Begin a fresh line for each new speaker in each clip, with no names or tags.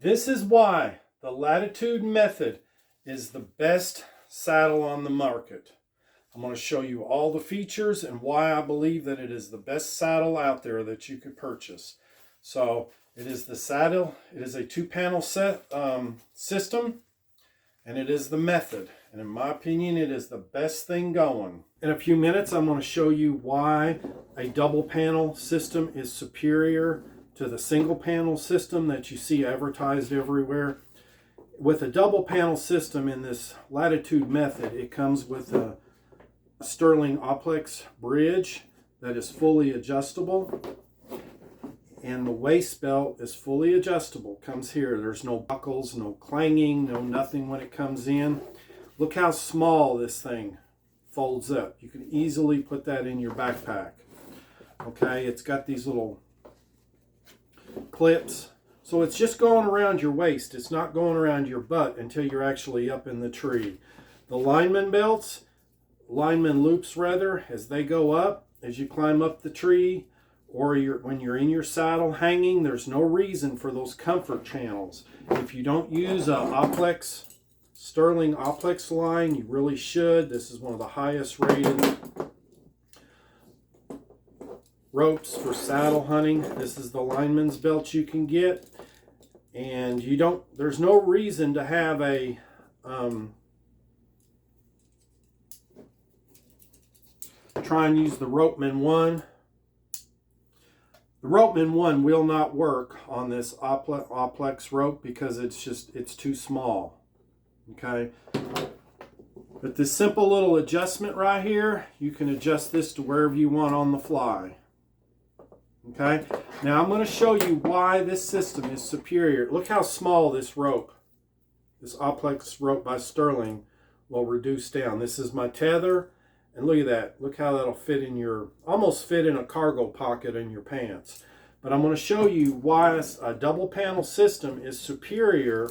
This is why the Latitude method is the best saddle on the market. I'm going to show you all the features and why I believe that it is the best saddle out there that you could purchase. So it is the saddle. It is a two-panel system, and it is the method. And in my opinion, it is the best thing going. In a few minutes, I'm going to show you why a double panel system is superior to the single panel system that you see advertised everywhere. With a double panel system in this Latitude method, it comes with a Sterling Oplux bridge that is fully adjustable, and the waist belt is fully adjustable. Comes here. There's no buckles, no clanging, no nothing when it comes in. Look how small this thing folds up. You can easily put that in your backpack. Okay, it's got these little clips, so it's just going around your waist. It's not going around your butt until you're actually up in the tree. The lineman belts, lineman loops rather, as they go up, as you climb up the tree, or when you're in your saddle hanging, there's no reason for those comfort channels. If you don't use a Sterling Oplux line, you really should. This is one of the highest rated ropes for saddle hunting. This is the lineman's belt you can get, and there's no reason to have a try and use the ropeman one. The ropeman one will not work on this Oplux rope because it's too small. Okay, but this simple little adjustment right here, you can adjust this to wherever you want on the fly. Okay, now I'm going to show you why this system is superior. Look how small this rope, this Oplux rope by Sterling, will reduce down. This is my tether, and look at that. Look how that'll fit in almost fit in a cargo pocket in your pants. But I'm going to show you why a double panel system is superior,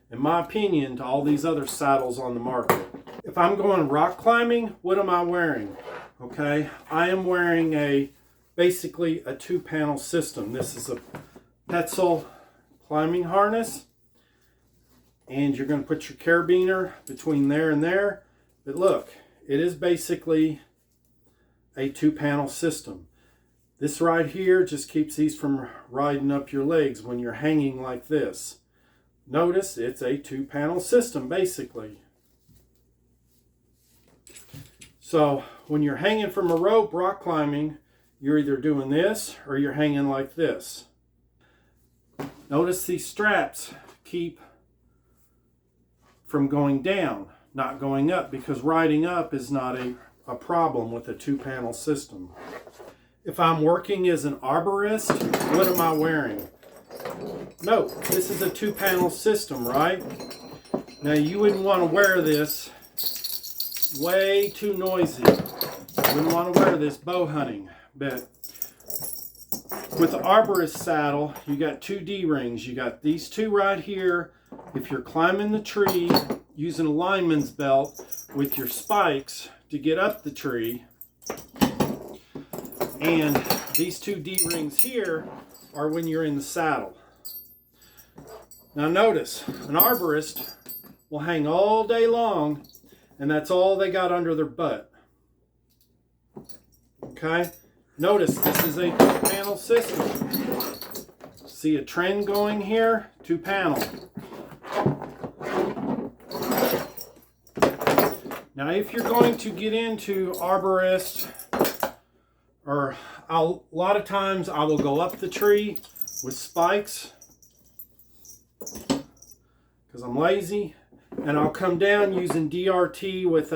in my opinion, to all these other saddles on the market. If I'm going rock climbing, what am I wearing? Okay, I am wearing basically a two-panel system. This is a Petzl climbing harness, and you're going to put your carabiner between there and there. But look, it is basically a two-panel system. This right here just keeps these from riding up your legs when you're hanging like this. Notice it's a two-panel system basically. So when you're hanging from a rope rock climbing, you're either doing this or you're hanging like this. Notice these straps keep from going down, not going up, because riding up is not a problem with a two-panel system. If I'm working as an arborist, what am I wearing? Note, this is a two-panel system, right? Now you wouldn't want to wear this way too noisy. You wouldn't want to wear this bow hunting. But with the arborist saddle, you got two D-rings. You got these two right here. If you're climbing the tree using a lineman's belt with your spikes to get up the tree, and these two D-rings here are when you're in the saddle. Now notice, an arborist will hang all day long, and that's all they got under their butt. Okay? Notice this is a two-panel system. See a trend going here? Two-panel. Now if you're going to get into arborist, or a lot of times I will go up the tree with spikes because I'm lazy, and I'll come down using DRT with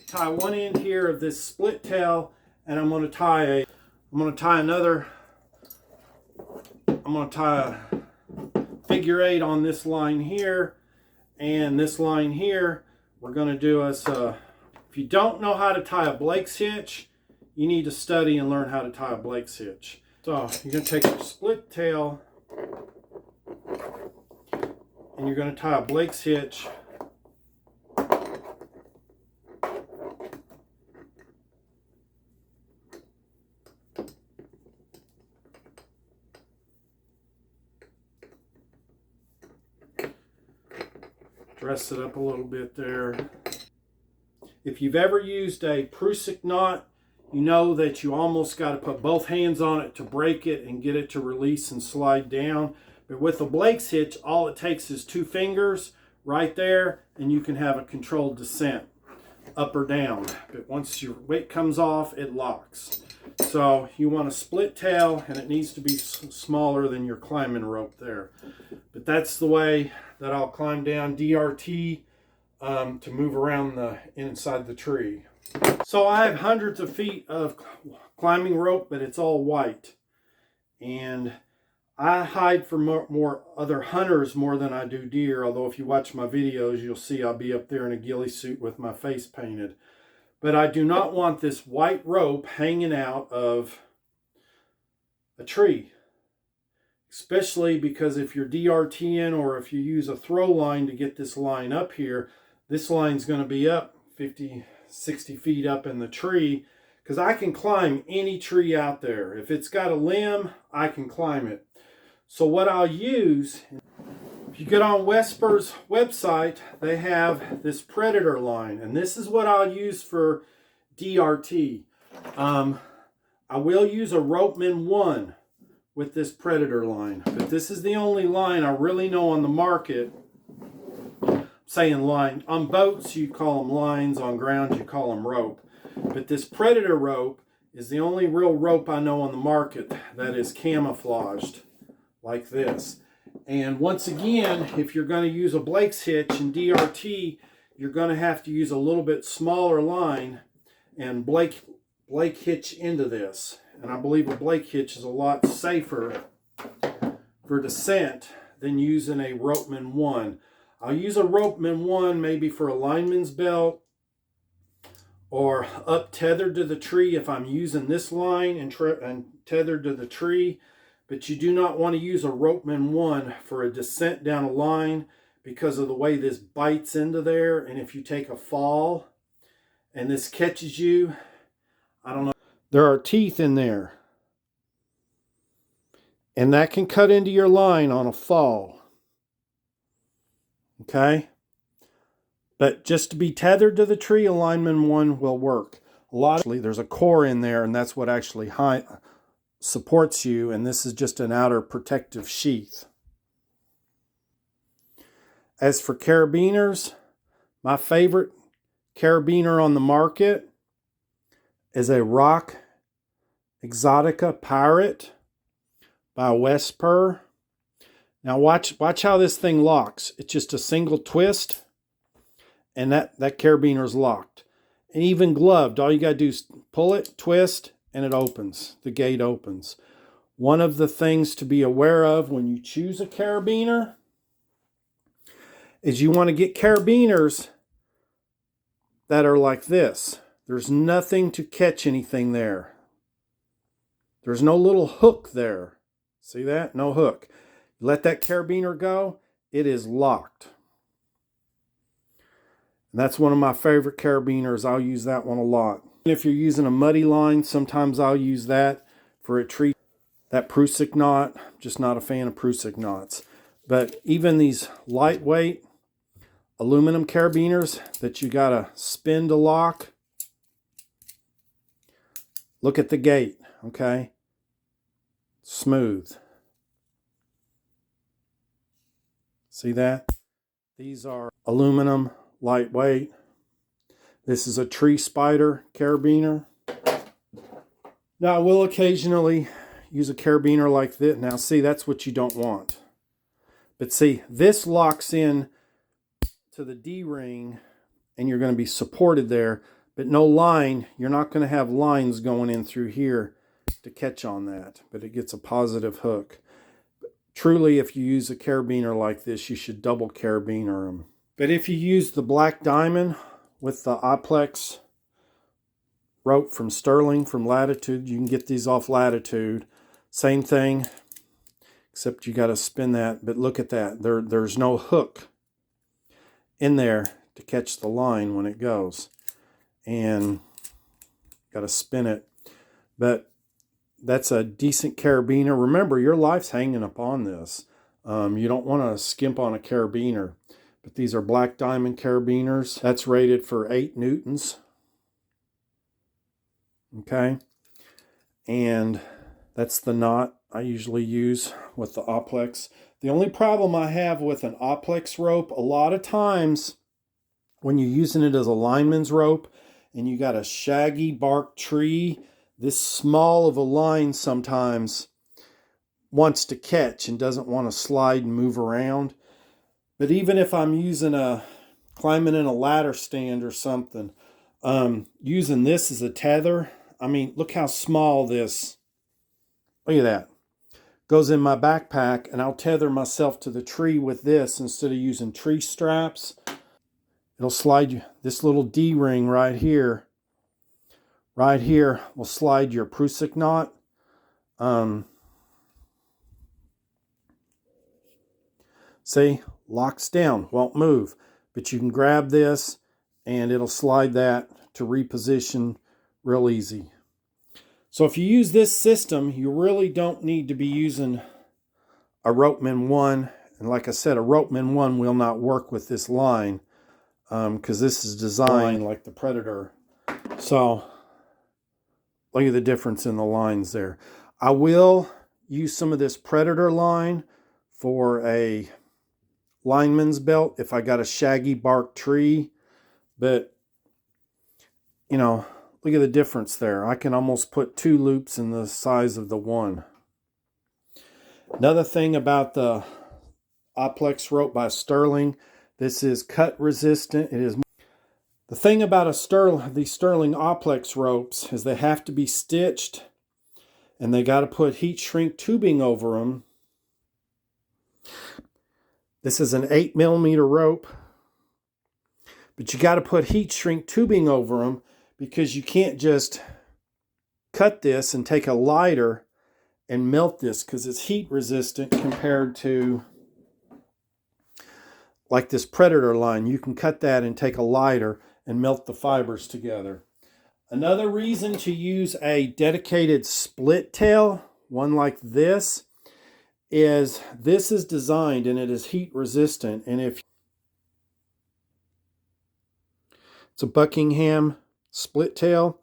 tie one end here of this split tail, and I'm going to tie a figure 8 on this line here, and this line here. We're going to do if you don't know how to tie a Blake's hitch, you need to study and learn how to tie a Blake's hitch. So you're going to take your split tail and you're going to tie a Blake's hitch Dress it up a little bit there. If you've ever used a prusik knot, you know that you almost got to put both hands on it to break it and get it to release and slide down. But with the Blake's hitch, all it takes is 2 fingers right there, and you can have a controlled descent, up or down. But once your weight comes off, it locks. So you want a split tail, and it needs to be smaller than your climbing rope there. But that's the way that I'll climb down DRT to move around the inside the tree. So I have hundreds of feet of climbing rope, but it's all white. And I hide from more other hunters more than I do deer. Although if you watch my videos, you'll see I'll be up there in a ghillie suit with my face painted. But I do not want this white rope hanging out of a tree. Especially because if you're DRTing or if you use a throw line to get this line up here, this line's going to be up 50, 60 feet up in the tree, because I can climb any tree out there. If it's got a limb, I can climb it. So what I'll use, if you get on Wesper's website, they have this Predator line, and this is what I'll use for DRT. I will use a ropeman 1 with this Predator line, but this is the only line I really know on the market. I'm saying line. On boats, you call them lines. On ground, you call them rope. But this Predator rope is the only real rope I know on the market that is camouflaged like this. And once again, if you're going to use a Blake's hitch in DRT, you're going to have to use a little bit smaller line and Blake hitch into this. And I believe a Blake hitch is a lot safer for descent than using a ropeman 1. I'll use a ropeman 1 maybe for a lineman's belt, or up tethered to the tree if I'm using this line and tethered to the tree. But you do not want to use a ropeman 1 for a descent down a line because of the way this bites into there. And if you take a fall and this catches you, I don't know. There are teeth in there. And that can cut into your line on a fall. Okay? But just to be tethered to the tree, a lineman 1 will work. There's a core in there, and that's what actually supports you, and this is just an outer protective sheath. As for carabiners, my favorite carabiner on the market is a Rock Exotica Pirate by Wesper. Now watch how this thing locks. It's just a single twist, and that carabiner is locked. And even gloved, all you got to do is pull it, twist, and it opens. The gate opens. One of the things to be aware of when you choose a carabiner is you want to get carabiners that are like this. There's nothing to catch anything there. There's no little hook there. See that? No hook. Let that carabiner go, it is locked. And that's one of my favorite carabiners. I'll use that one a lot. And if you're using a muddy line, sometimes I'll use that for a tree. That prusik knot, just not a fan of prusik knots. But even these lightweight aluminum carabiners that you gotta spin to lock, look at the gate, okay? Smooth. See that? These are aluminum, lightweight. This is a tree spider carabiner. Now I will occasionally use a carabiner like this. Now see, that's what you don't want. But see, this locks in to the D-ring and you're going to be supported there, but no line. You're not going to have lines going in through here to catch on that, but it gets a positive hook. But truly, if you use a carabiner like this, you should double carabiner them. But if you use the black diamond with the Oplux rope from Sterling, from Latitude, you can get these off Latitude. Same thing, except you got to spin that. But look at that. There's no hook in there to catch the line when it goes. And got to spin it. But that's a decent carabiner. Remember, your life's hanging upon this. You don't want to skimp on a carabiner. But these are black diamond carabiners. That's rated for 8 newtons. Okay. And that's the knot I usually use with the Oplux. The only problem I have with an Oplux rope, a lot of times when you're using it as a lineman's rope and you got a shaggy bark tree, this small of a line sometimes wants to catch and doesn't want to slide and move around. But even if I'm climbing in a ladder stand or something, using this as a tether, I mean, look how small this, look at that, goes in my backpack, and I'll tether myself to the tree with this instead of using tree straps. It'll slide you, this little D-ring right here will slide your prusik knot. See, locks down, won't move. But you can grab this and it'll slide that to reposition real easy. So if you use this system, you really don't need to be using a ropeman 1. And like I said, a ropeman 1 will not work with this line because this is designed like the Predator. So look at the difference in the lines there. I will use some of this Predator line for a lineman's belt if I got a shaggy bark tree. But, you know, look at the difference there. I can almost put 2 loops in the size of the one. Another thing about the Oplux rope by Sterling, this is cut resistant. It is. The thing about these Sterling Oplux ropes is they have to be stitched, and they got to put heat shrink tubing over them. This is an 8mm rope, but you got to put heat shrink tubing over them because you can't just cut this and take a lighter and melt this, because it's heat resistant compared to like this Predator line. You can cut that and take a lighter and melt the fibers together. Another reason to use a dedicated split tail, one like this is designed and it is heat resistant. And if it's a Buckingham split tail,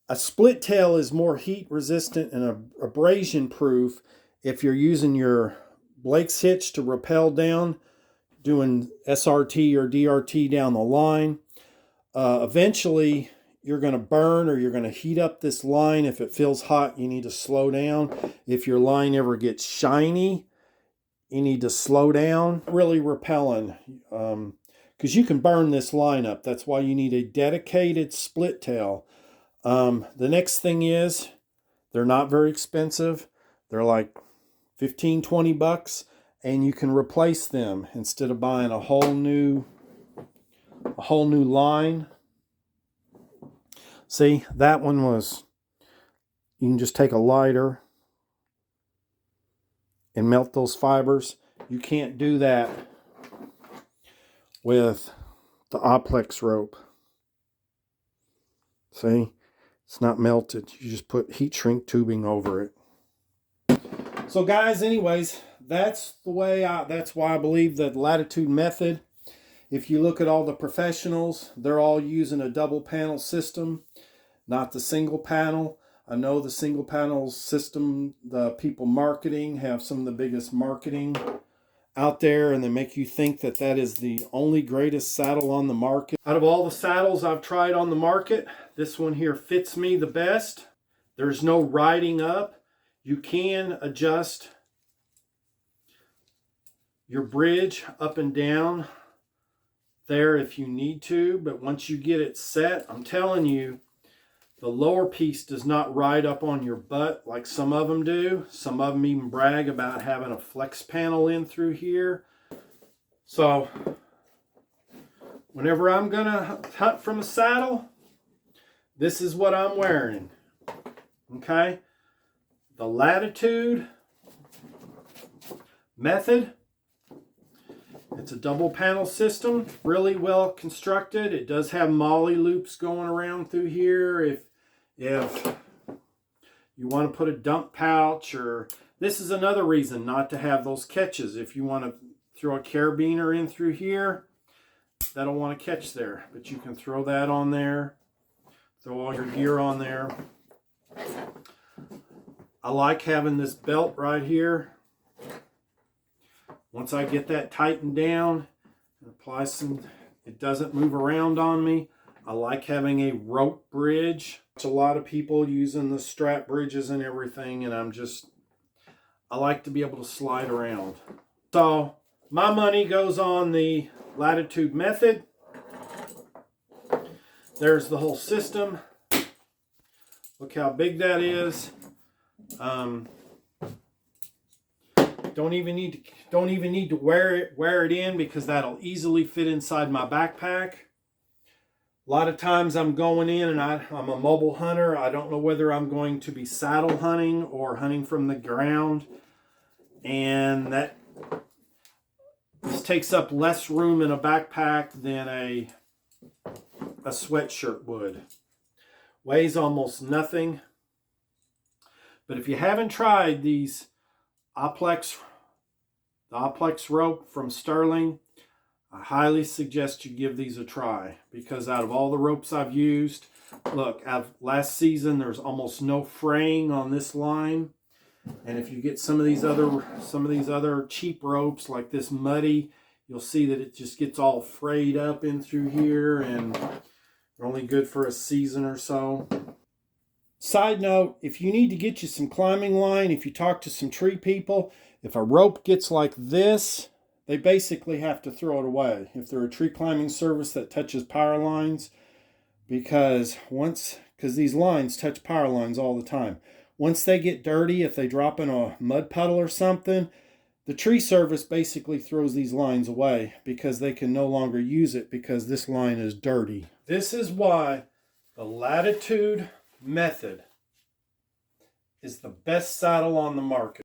a split tail is more heat resistant and abrasion proof if you're using your Blake's hitch to rappel down, doing SRT or DRT down the line. Eventually you're going to burn or you're going to heat up this line. If it feels hot, you need to slow down. If your line ever gets shiny, you need to slow down. Really repelling, because you can burn this line up. That's why you need a dedicated split tail. The next thing is, they're not very expensive. They're like 15, 20 bucks, and you can replace them instead of buying a whole new line. See, that one was, you can just take a lighter and melt those fibers. You can't do that with the Oplux rope. See, it's not melted. You just put heat shrink tubing over it. So guys, anyways, that's why I believe that latitude method, if you look at all the professionals, they're all using a double panel system, not the single panel. I know the single panel system, the people marketing have some of the biggest marketing out there, and they make you think that that is the only greatest saddle on the market. Out of all the saddles I've tried on the market, this one here fits me the best. There's no riding up. You can adjust your bridge up and down there if you need to, but once you get it set, I'm telling you, the lower piece does not ride up on your butt like some of them do. Some of them even brag about having a flex panel in through here. So whenever I'm gonna hunt from a saddle, this is what I'm wearing. Okay? The latitude method. It's a double panel system, really well constructed. It does have molly loops going around through here if you want to put a dump pouch, or this is another reason not to have those catches. If you want to throw a carabiner in through here. That'll want to catch there, but you can throw that on there. Throw all your gear on there. I like having this belt right here. Once I get that tightened down and apply some, it doesn't move around on me. I like having a rope bridge. There's a lot of people using the strap bridges and everything, and I like to be able to slide around. So my money goes on the latitude method. There's the whole system. Look how big that is. Don't even need to wear it in, because that'll easily fit inside my backpack. A lot of times I'm going in and I'm a mobile hunter. I don't know whether I'm going to be saddle hunting or hunting from the ground, and this takes up less room in a backpack than a sweatshirt would. Weighs almost nothing. But if you haven't tried these Oplux rope from Sterling, I highly suggest you give these a try, because out of all the ropes I've used, look, out of last season, there's almost no fraying on this line. And if you get some of these other cheap ropes like this Muddy, you'll see that it just gets all frayed up in through here, and they're only good for a season or so. Side note, if you need to get you some climbing line, if you talk to some tree people, if a rope gets like this, they basically have to throw it away if they're a tree climbing service that touches power lines, because these lines touch power lines all the time. Once they get dirty, if they drop in a mud puddle or something, the tree service basically throws these lines away, because they can no longer use it because this line is dirty. This is why the latitude method is the best saddle on the market.